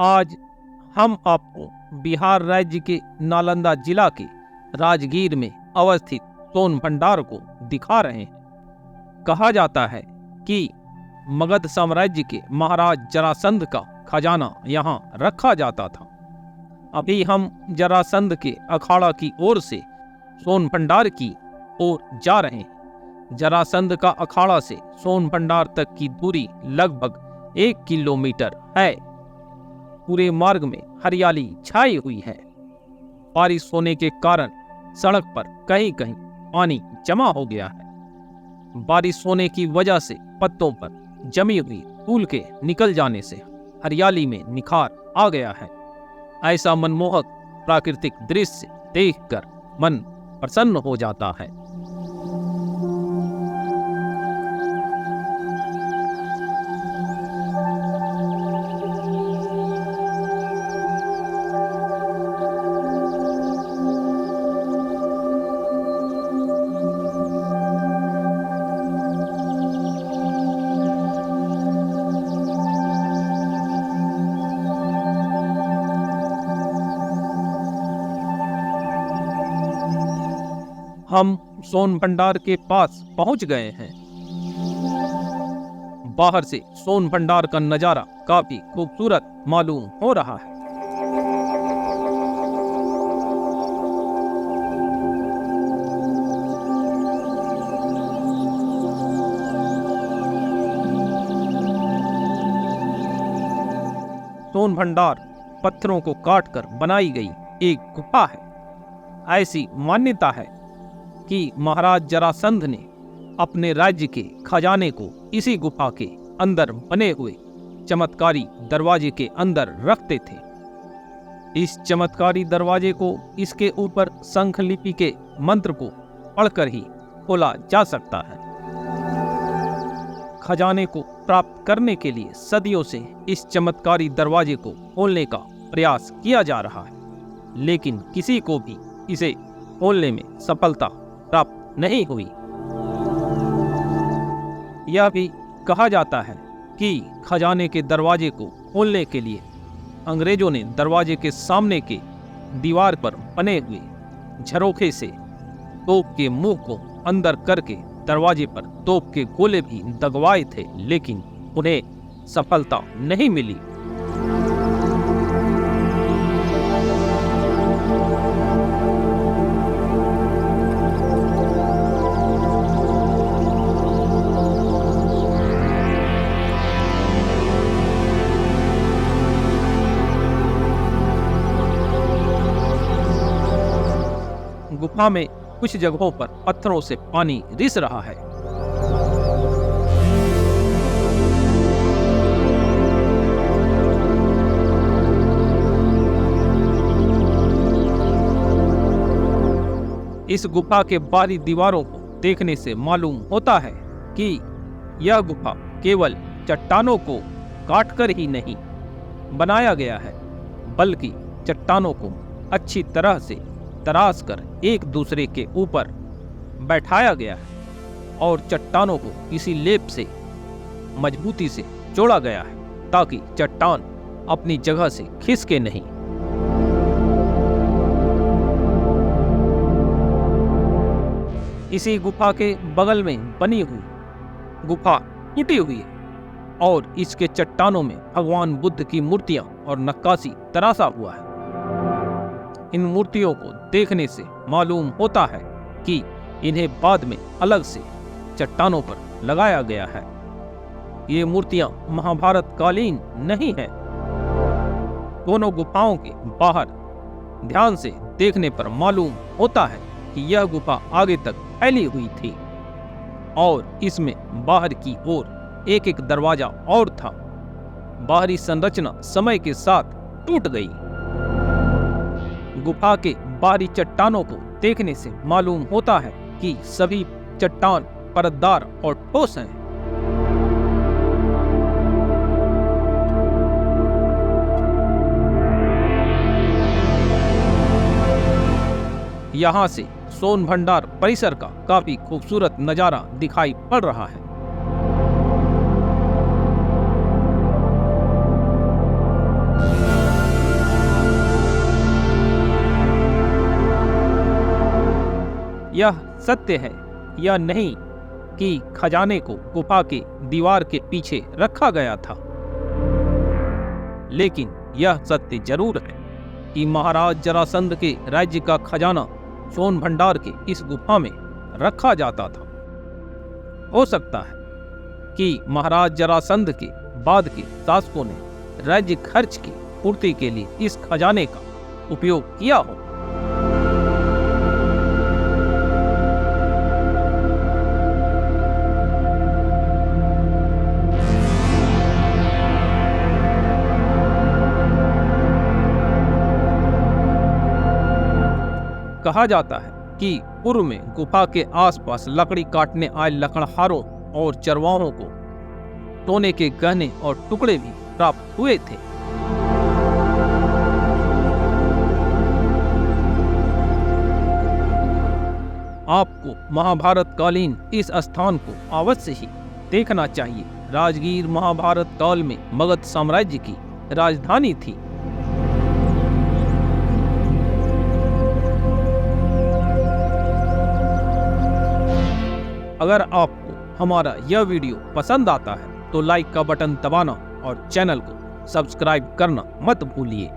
आज हम आपको बिहार राज्य के नालंदा जिला के राजगीर में अवस्थित सोन भंडार को दिखा रहे हैं। कहा जाता है कि मगध साम्राज्य के महाराज जरासंध का खजाना यहाँ रखा जाता था। अभी हम जरासंध के अखाड़ा की ओर से सोन भंडार की ओर जा रहे हैं। जरासंध का अखाड़ा से सोन भंडार तक की दूरी लगभग 1 किलोमीटर है। पूरे मार्ग में हरियाली छाई हुई है। बारिश होने के कारण सड़क पर कहीं कहीं पानी जमा हो गया है। बारिश होने की वजह से पत्तों पर जमी हुई धूल के निकल जाने से हरियाली में निखार आ गया है। ऐसा मनमोहक प्राकृतिक दृश्य देखकर मन प्रसन्न हो जाता है। हम सोन भंडार के पास पहुंच गए हैं। बाहर से सोन भंडार का नजारा काफी खूबसूरत मालूम हो रहा है। सोन भंडार पत्थरों को काटकर बनाई गई एक गुफा है। ऐसी मान्यता है कि महाराज जरासंध ने अपने राज्य के खजाने को इसी गुफा के अंदर बने हुए चमत्कारी दरवाजे के अंदर रखते थे। इस चमत्कारी दरवाजे को इसके ऊपर शंख लिपि के मंत्र को पढ़कर ही खोला जा सकता है। खजाने को प्राप्त करने के लिए सदियों से इस चमत्कारी दरवाजे को खोलने का प्रयास किया जा रहा है, लेकिन किसी को भी इसे खोलने में सफलता प्राप्त नहीं हुई। यह भी कहा जाता है कि खजाने के दरवाजे को खोलने के लिए अंग्रेजों ने दरवाजे के सामने के दीवार पर बने हुए झरोखे से तोप के मुंह को अंदर करके दरवाजे पर तोप के गोले भी दगवाए थे, लेकिन उन्हें सफलता नहीं मिली। गुफा में कुछ जगहों पर पत्थरों से पानी रिस रहा है। इस गुफा के बाहरी दीवारों को देखने से मालूम होता है कि यह गुफा केवल चट्टानों को काटकर ही नहीं बनाया गया है, बल्कि चट्टानों को अच्छी तरह से तराश कर एक दूसरे के ऊपर बैठाया गया है और चट्टानों को किसी लेप से मजबूती से जोड़ा गया है ताकि चट्टान अपनी जगह से खिसके नहीं। इसी गुफा के बगल में बनी हुई गुफा टूटी हुई है और इसके चट्टानों में भगवान बुद्ध की मूर्तियां और नक्काशी तराशा हुआ है। इन मूर्तियों को देखने से मालूम होता है कि इन्हें बाद में अलग से चट्टानों पर लगाया गया है। ये मूर्तियां महाभारत कालीन नहीं हैं। दोनों गुफाओं के बाहर ध्यान से देखने पर मालूम होता है कि यह गुफा आगे तक फैली हुई थी और इसमें बाहर की ओर एक एक दरवाजा और था। बाहरी संरचना समय के साथ टूट गई। गुफा के बाहरी चट्टानों को देखने से मालूम होता है कि सभी चट्टान परतदार और ठोस हैं। यहाँ से सोन भंडार परिसर का काफी खूबसूरत नजारा दिखाई पड़ रहा है। यह सत्य है या नहीं कि खजाने को गुफा के दीवार के पीछे रखा गया था, लेकिन यह सत्य जरूर है कि महाराज जरासंध के राज्य का खजाना सोन भंडार के इस गुफा में रखा जाता था। हो सकता है कि महाराज जरासंध के बाद के शासकों ने राज्य खर्च की पूर्ति के लिए इस खजाने का उपयोग किया हो। कहा जाता है कि पूर्व में गुफा के आसपास लकड़ी काटने आए लकड़हारों और चरवाहों को सोने के गहने और टुकड़े भी प्राप्त हुए थे। आपको महाभारत कालीन इस स्थान को अवश्य ही देखना चाहिए। राजगीर महाभारत काल में मगध साम्राज्य की राजधानी थी। अगर आपको हमारा यह वीडियो पसंद आता है तो लाइक का बटन दबाना और चैनल को सब्सक्राइब करना मत भूलिए।